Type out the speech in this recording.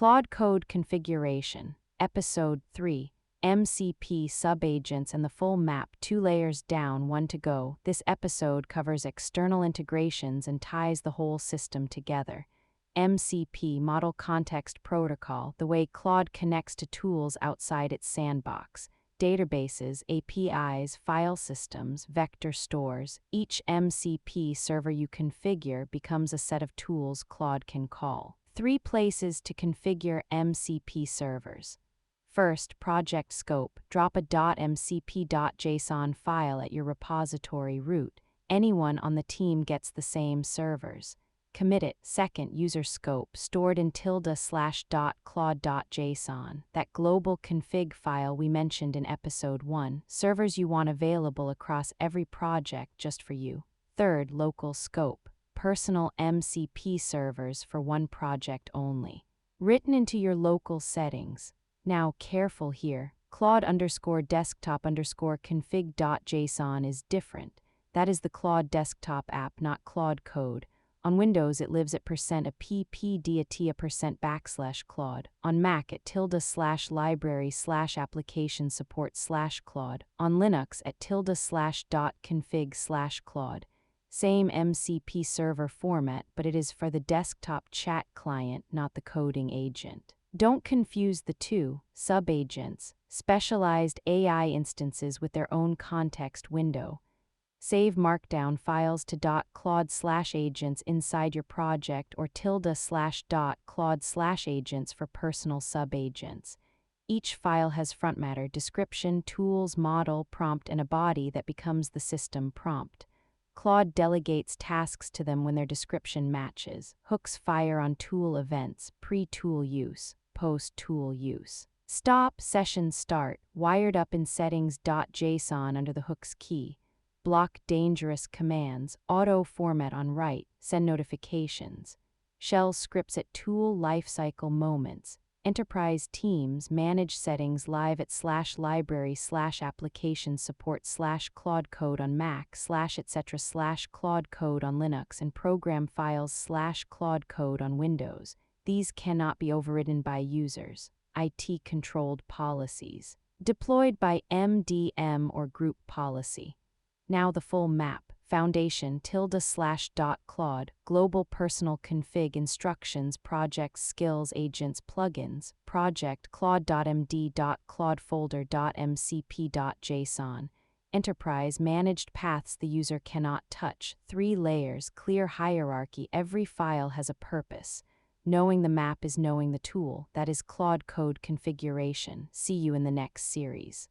Claude Code Configuration, Episode 3, MCP Subagents and the full map, 2 layers down, 1 to go. This episode covers external integrations and ties the whole system together. MCP, Model Context Protocol, the way Claude connects to tools outside its sandbox. Databases, APIs, file systems, vector stores. Each MCP server you configure becomes a set of tools Claude can call. 3 places to configure MCP servers. First, project scope. Drop a .mcp.json file at your repository root. Anyone on the team gets the same servers. Commit it. Second, user scope, stored in ~claude.json, that global config file we mentioned in episode 1, servers you want available across every project just for you. Third, local scope, personal MCP servers for one project only, written into your local settings. Now, careful here, Claude_desktop_config.json is different. That is the Claude desktop app, not Claude Code. On Windows, it lives at %appd@%Claude. On Mac, at ~library/application support/Claude. On Linux, at ~.config/Claude. Same MCP server format, but it is for the desktop chat client, not the coding agent. Don't confuse the two. Subagents, specialized AI instances with their own context window. Save markdown files to .claude/agents inside your project or ~.claude/agents for personal subagents. Each file has frontmatter, description, tools, model, prompt, and a body that becomes the system prompt. Claude delegates tasks to them when their description matches. Hooks fire on tool events, pre-tool use, post-tool use. Stop, session start, wired up in settings.json under the hooks key. Block dangerous commands, auto format on write, send notifications. Shell scripts at tool lifecycle moments. Enterprise teams manage settings live at /library/application support/Claude Code on Mac /etc/Claude Code on Linux and program files /Claude Code on Windows. These cannot be overridden by users. IT-controlled policies. Deployed by MDM or group policy. Now the full map. Foundation ~.claude, global personal config instructions, projects, skills, agents, plugins, project claude.md.claudefolder.mcp.json, enterprise managed paths the user cannot touch, 3 layers, clear hierarchy, every file has a purpose. Knowing the map is knowing the tool, that is Claude Code Configuration. See you in the next series.